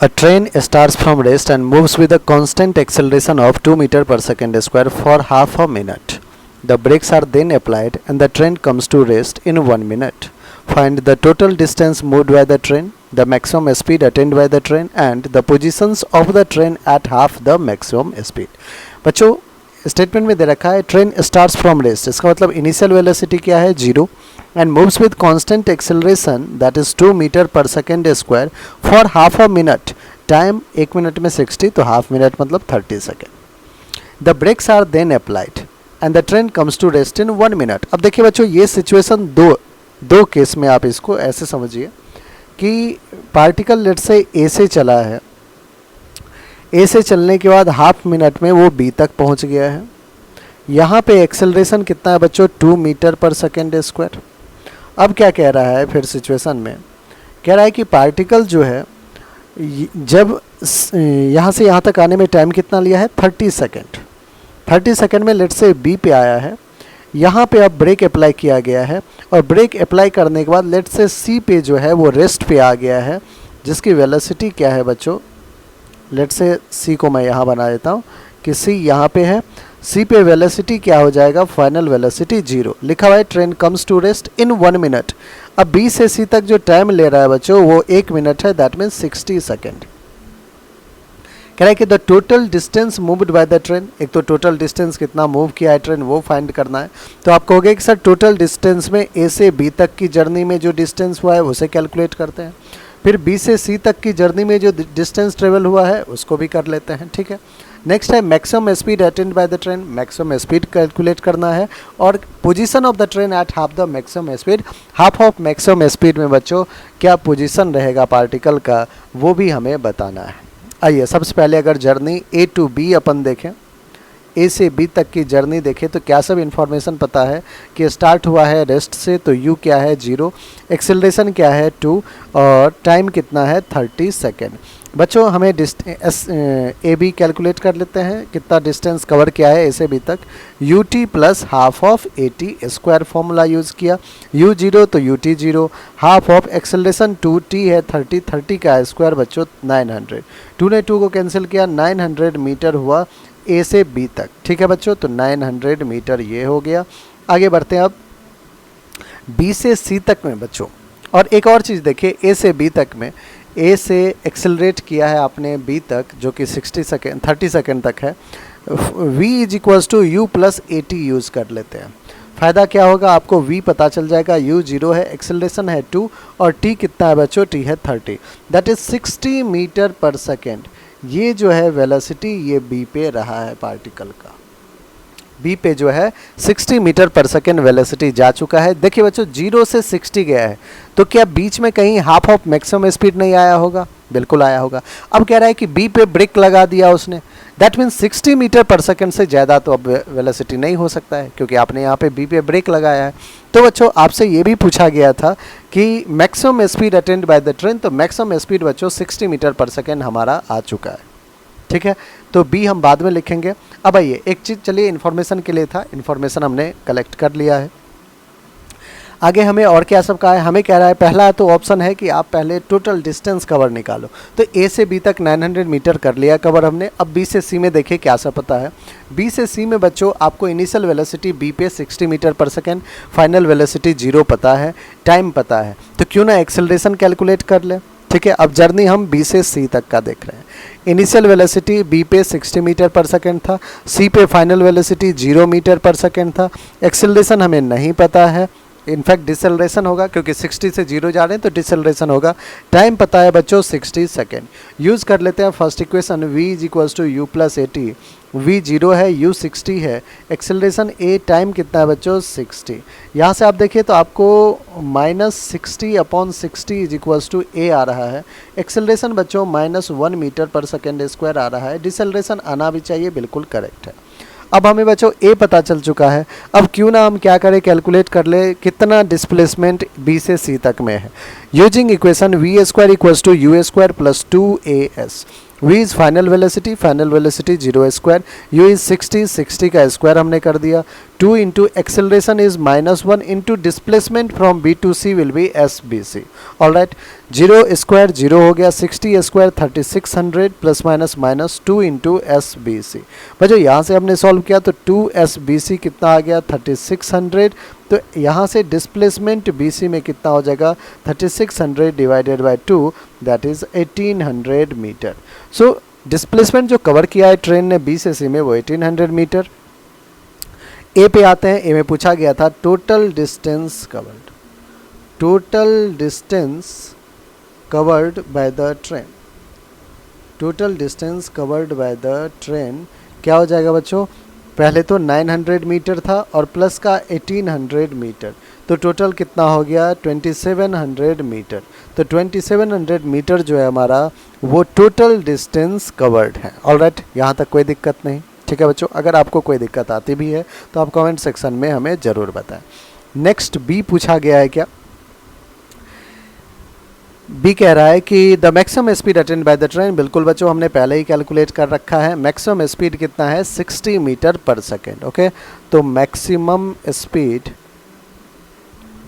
A train starts from rest and moves with a constant acceleration of 2 meter per second square for half a minute. The brakes are then applied and the train comes to rest in 1 minute. Find the total distance moved by the train, the maximum speed attained by the train and the positions of the train at half the maximum speed. बच्चों statement में दे रखा है train starts from rest, इसका मतलब initial velocity क्या है 0 and moves with constant acceleration that is 2 metre per second square for half a minute. Time 1 minute में 60 तो हाफ मिनट मतलब 30 second. The brakes are then applied and the train comes to rest in 1 minute. अब देखिए बच्चों ये situation दो case में आप इसको ऐसे समझिए कि पार्टिकल लेट से ए से चला है, ए से चलने के बाद हाफ मिनट में वो बी तक पहुंच गया है. यहाँ पे एक्सेलरेशन कितना है बच्चों 2 मीटर पर सेकेंड स्क्वायर. अब क्या कह रहा है फिर सिचुएशन में, कह रहा है कि पार्टिकल जो है जब यहाँ से यहाँ तक आने में टाइम कितना लिया है 30 सेकेंड. 30 सेकेंड में लेट से बी पे आया है, यहाँ पे अब ब्रेक अप्लाई किया गया है और ब्रेक अप्लाई करने के बाद लेट से सी पे जो है वो रेस्ट पे आ गया है जिसकी वेलोसिटी क्या है बच्चों, लेट से सी को मैं यहाँ बना देता हूँ कि सी यहाँ पे है, सी पे वेलोसिटी क्या हो जाएगा फाइनल वेलोसिटी 0. लिखा हुआ है train comes to rest in 1 minute. अब बी से सी तक जो टाइम ले रहा है बच्चों वो 1 मिनट है, दैट मीन्स 60 सेकेंड. कह रहा है कि the total distance moved by the train, एक तो टोटल डिस्टेंस कितना मूव किया है ट्रेन वो फाइंड करना है. तो आप कहोगे कि सर टोटल डिस्टेंस में ए से बी तक की जर्नी में जो डिस्टेंस हुआ है उसे कैलकुलेट करते हैं, फिर बी से सी तक की जर्नी में जो डिस्टेंस ट्रेवल हुआ है उसको भी कर लेते हैं. ठीक है, नेक्स्ट है maximum speed attained by the train. Maximum speed calculate करना है और position of the train at half the maximum speed. Half of maximum speed में बच्चों क्या पोजीशन रहेगा पार्टिकल का वो भी हमें बताना है. आइए सबसे पहले अगर जर्नी ए टू बी अपन देखें, ए से बी तक की जर्नी देखें तो क्या सब इन्फॉर्मेशन पता है कि स्टार्ट हुआ है रेस्ट से तो यू क्या है 0, एक्सेलरेशन क्या है 2 और टाइम कितना है 30 सेकेंड. बच्चों हमें ए बी कैलकुलेट कर लेते हैं, कितना डिस्टेंस कवर किया है ए से बी तक. U T plus half of A T square formula use किया. यू 0 तो U T 0, half of acceleration 2t है 30 का स्क्वायर बच्चों 900. 2 ने 2 को कैंसिल किया, 900 मीटर हुआ ए से बी तक. ठीक है बच्चों, तो 900 मीटर ये हो गया. आगे बढ़ते हैं अब बी से सी तक में बच्चों. और एक और चीज़ देखिए, ए से बी तक में ए से एक्सेलरेट किया है आपने बी तक जो कि 30 सेकेंड तक है. v is equals to U plus A T use कर लेते हैं. फ़ायदा क्या होगा आपको v पता चल जाएगा, u 0 है, एक्सेलरेशन है 2 और t कितना है बच्चों t है 30, that is 60 metre per second. ये जो है वेलोसिटी ये बी पे रहा है पार्टिकल का, बी पे जो है 60 मीटर पर सेकेंड वेलोसिटी जा चुका है. देखिए बच्चों 0 से 60 गया है तो क्या बीच में कहीं हाफ ऑफ मैक्सिमम स्पीड नहीं आया होगा, बिल्कुल आया होगा. अब कह रहा है कि बी पे ब्रेक लगा दिया उसने, that means 60 metre per second से ज़्यादा तो अब वेलोसिटी नहीं हो सकता है क्योंकि आपने यहाँ पे बी पे ब्रेक लगाया है. तो बच्चों आपसे ये भी पूछा गया था कि maximum speed attained by the train, तो मैक्सिमम स्पीड बच्चों 60 मीटर पर सेकेंड हमारा आ चुका है. ठीक है, तो बी हम बाद में लिखेंगे. अब आइए एक चीज़, चलिए इन्फॉर्मेशन के लिए था, इन्फॉर्मेशन हमने कलेक्ट कर लिया है. आगे हमें और क्या सब कहा है, हमें कह रहा है पहला तो ऑप्शन है कि आप पहले टोटल डिस्टेंस कवर निकालो. तो ए से बी तक 900 मीटर कर लिया कवर हमने. अब बी से सी में देखिए क्या सब पता है. बी से सी में बच्चों आपको इनिशियल वेलोसिटी बी पे 60 metre per second, final velocity 0 पता है, टाइम पता है, तो क्यों ना एक्सेलरेशन कैलकुलेट कर ले. ठीक है, अब जर्नी हम बी से सी तक का देख रहे हैं. इनिशियल वेलोसिटी बी पे 60 मीटर पर सेकेंड था, सी पे final velocity 0 metre per second था. एक्सेलरेशन हमें नहीं पता है, इनफैक्ट डिसेलरेशन होगा क्योंकि 60 से 0 जा रहे हैं तो डिसेलरेशन होगा. टाइम पता है बच्चों 60 सेकेंड. यूज़ कर लेते हैं first equation, v is equals to U plus A T. v 0 है, u 60 है, एक्सेलरेशन a, टाइम कितना है बच्चों 60. यहाँ से आप देखिए तो आपको -60/60 इज इक्वल्स टू a आ रहा है. एक्सेलरेशन बच्चों -1 मीटर पर सेकेंड स्क्वायर आ रहा है. डिसेलरेशन आना भी चाहिए, बिल्कुल करेक्ट है. अब हमें बच्चों ए पता चल चुका है. अब क्यों ना हम क्या करें, कैलकुलेट कर ले कितना डिस्प्लेसमेंट बी से सी तक में है. Using equation V square equals to U square plus 2as. v is final velocity 0 square, u is 60 का स्क्वायर हमने कर दिया, 2 into acceleration is -1 into displacement from B to C will be S B C. All right, 0 square 0 हो गया, 60 square 3600 plus minus 2 into S B C. बच्चों यहाँ से हमने सॉल्व किया तो 2 एस बी सी कितना आ गया 3600, तो यहाँ से डिस्प्लेसमेंट बी सी में कितना हो जाएगा 3600 divided by 2 that is 1800 metre. So displacement जो कवर किया है ट्रेन ने बी से सी में वो 1800 मीटर। ए पे आते हैं, ए में पूछा गया था total distance covered by the train, total distance covered by the train क्या हो जाएगा बच्चों, पहले तो 900 मीटर था और प्लस का 1800 मीटर, तो टोटल कितना हो गया 2700 मीटर। तो 2700 मीटर जो है हमारा वो टोटल डिस्टेंस कवर्ड है। ऑलराइट, यहाँ तक कोई दिक्कत नहीं, ठीक है बच्चों। अगर आपको कोई दिक्कत आती भी है तो आप कमेंट सेक्शन में हमें ज़रूर बताएं। नेक्स्ट बी पूछा गया है क्या, बी कह रहा है कि the maximum speed attained by the train, बिल्कुल बच्चों हमने पहले ही कैलकुलेट कर रखा है, मैक्सिमम स्पीड कितना है 60 मीटर पर सेकेंड। ओके, तो maximum speed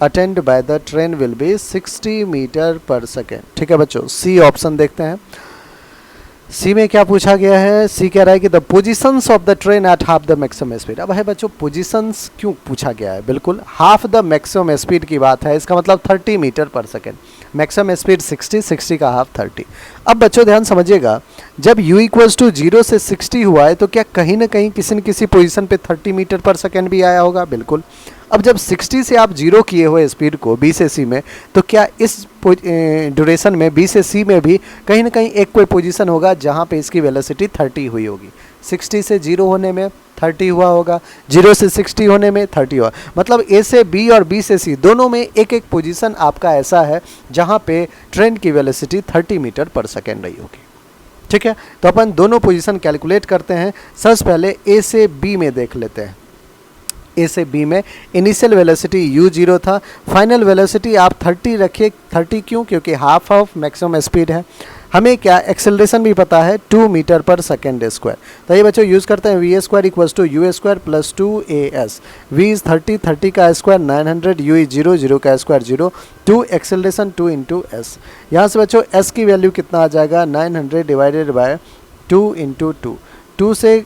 attained by the train will be 60 metre per second. ठीक है बच्चों, सी ऑप्शन देखते हैं। सी में क्या पूछा गया है, सी कह रहा है कि the positions of the train at half the maximum speed. अब है बच्चों पोजीशंस क्यों पूछा गया है, बिल्कुल हाफ द मैक्सिमम स्पीड की बात है, इसका मतलब 30 metre per second, maximum speed 60 का हाफ 30। अब बच्चों ध्यान समझिएगा, जब u इक्वल्स टू 0 से 60 हुआ है तो क्या कहीं ना कहीं किसी न किसी पोजीशन पे 30 मीटर पर सेकेंड भी आया होगा, बिल्कुल। अब जब 60 से आप 0 किए हुए स्पीड को b से c में, तो क्या इस ड्यूरेशन में b से c में भी कहीं ना कहीं एक कोई पोजीशन होगा जहाँ पे इसकी वेलोसिटी 30 हुई होगी। 60 से 0 होने में 30 हुआ होगा, 0 से 60 होने में 30 हुआ, मतलब a से b और b से c दोनों में एक एक पोजीशन आपका ऐसा है जहाँ पे ट्रेन की वेलोसिटी 30 मीटर पर सेकेंड रही होगी। ठीक है, तो अपन दोनों पोजीशन कैलकुलेट करते हैं। सबसे पहले a से b में देख लेते हैं। ए से बी में इनिशियल वेलोसिटी u0 था, फाइनल वेलोसिटी आप 30 रखिए। 30 क्यों, क्योंकि हाफ ऑफ मैक्सिमम स्पीड है। हमें क्या एक्सेलरेशन भी पता है 2 मीटर पर सेकेंड स्क्वायर, तो ये बच्चों यूज़ करते हैं V square equals to U square plus 2as। V is 30 का स्क्वायर 900, यू इज 0 का स्क्वायर 0, 2 एक्सेलरेशन 2 इंटू एस। यहाँ से बच्चों s की वैल्यू कितना आ जाएगा 900 डिवाइडेड बाय 2 इंटू 2 से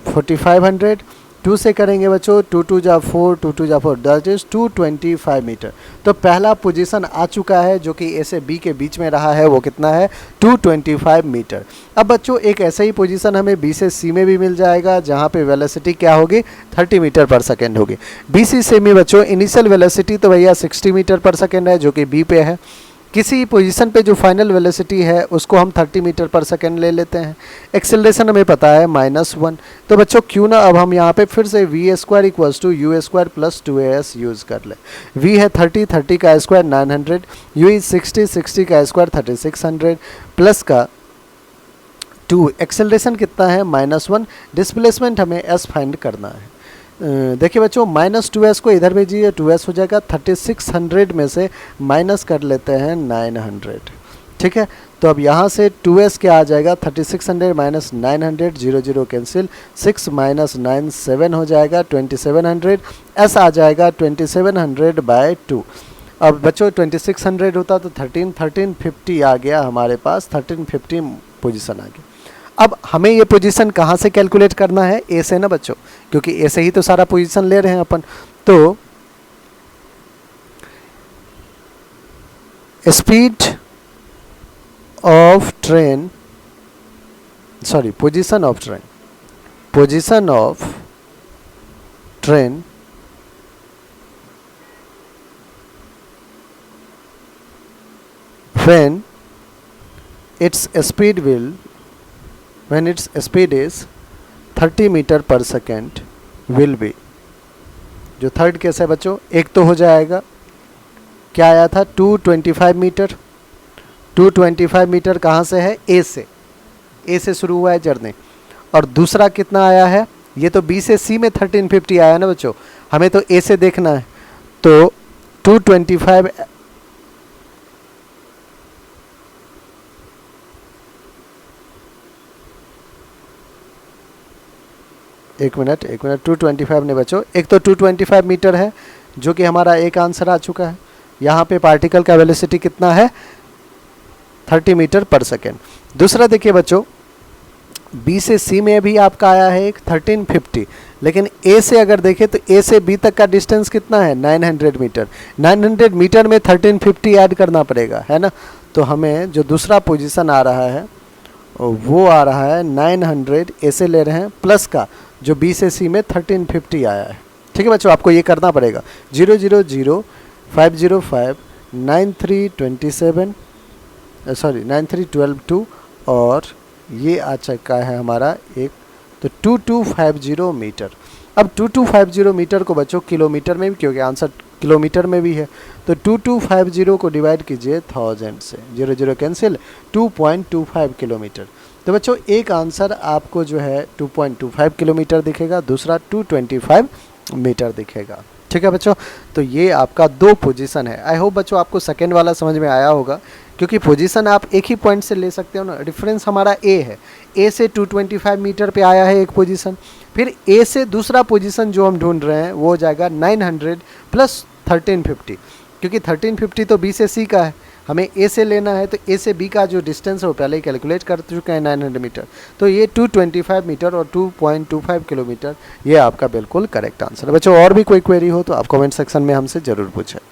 4500, 2 से करेंगे बच्चों 2 2 जा 4, 2 2 जा 4 दैट इज 225 मीटर। तो पहला पोजीशन आ चुका है जो कि ए से बी के बीच में रहा है, वो कितना है 225 मीटर। अब बच्चों एक ऐसा ही पोजीशन हमें बी से सी में भी मिल जाएगा जहाँ पे वेलोसिटी क्या होगी 30 मीटर पर सेकेंड होगी। बी सी से में बच्चों इनिशियल वेलोसिटी तो भैया 60 मीटर पर सेकेंड है जो कि बी पे है। किसी पोजीशन पे जो फाइनल वेलोसिटी है उसको हम 30 मीटर पर सेकेंड ले लेते हैं। एक्सेलरेशन हमें पता है -1, तो बच्चों क्यों ना अब हम यहाँ पे फिर से V square equals to U square plus 2as use कर ले। वी है 30 का स्क्वायर 900, यू इज 60 का स्क्वायर 3600 प्लस का 2, एक्सेलरेशन कितना है -1, डिस्प्लेसमेंट हमें s फाइंड करना है। देखिए बच्चों -2s को इधर भेजिए, 2s हो जाएगा 3600 में से माइनस कर लेते हैं 900। ठीक है, तो अब यहाँ से 2s क्या आ जाएगा 3600 माइनस 900, 0 0 कैंसिल, 6 माइनस 9 7 हो जाएगा 2700, s आ जाएगा 2700 बाय 2। अब बच्चों 2600 होता तो 1350 आ गया हमारे पास, 1350 पोजीशन आ गया। अब हमें ये पोजीशन कहाँ से कैलकुलेट करना है, ए से ना बच्चों, क्योंकि ए से ही तो सारा पोजीशन ले रहे हैं अपन। तो speed of train, sorry position of train, position of train when its speed is 30 metre per second will be. जो थर्ड केस है बच्चों, एक तो हो जाएगा क्या आया था 225 मीटर। 225 मीटर कहाँ से है, ए से शुरू हुआ है जर्नी। और दूसरा कितना आया है, ये तो बी से सी में 1350 आया ना बच्चों, हमें तो ए से देखना है। तो 225 एक मिनट 225 नहीं बच्चों, एक तो 225 मीटर है जो कि हमारा एक आंसर आ चुका है। यहाँ पे पार्टिकल का वेलोसिटी कितना है 30 मीटर पर सेकेंड। दूसरा देखिए बच्चों, बी से सी में भी आपका आया है एक 1350, लेकिन ए से अगर देखें तो ए से बी तक का डिस्टेंस कितना है 900 मीटर। 900 मीटर में 1350 ऐड करना पड़ेगा, है ना। तो हमें जो दूसरा पोजीशन आ रहा है वो आ रहा है 900, ए से ले रहे हैं प्लस का जो बी से सी में 1350 आया है। ठीक है बच्चों, आपको ये करना पड़ेगा 000-505 9327 सॉरी 93122 और ये आ चुका है हमारा एक तो 2250 मीटर। अब 2250 मीटर को बच्चों किलोमीटर में भी, क्योंकि आंसर किलोमीटर में भी है, तो 2250 को डिवाइड कीजिए 1000 से, 0 कैंसिल, 2.25 किलोमीटर। तो बच्चों एक आंसर आपको जो है 2.25 किलोमीटर दिखेगा, दूसरा 225 मीटर दिखेगा। ठीक है बच्चों, तो ये आपका दो पोजीशन है। आई होप बच्चों आपको सेकेंड वाला समझ में आया होगा, क्योंकि पोजीशन आप एक ही पॉइंट से ले सकते हो ना। डिफरेंस हमारा ए है, ए से 225 मीटर पे आया है एक पोजीशन, फिर ए से दूसरा पोजीशन जो हम ढूंढ रहे हैं वो हो जाएगा 900 प्लस 1350, क्योंकि 1350 तो बी से सी का है, हमें ए से लेना है, तो ए से बी का जो डिस्टेंस है वो पहले ही कैलकुलेट कर चुके हैं 900 मीटर। तो ये 225 मीटर और 2.25 किलोमीटर, ये आपका बिल्कुल करेक्ट आंसर है। बच्चों और भी कोई क्वेरी हो तो आप कमेंट सेक्शन में हमसे ज़रूर पूछें।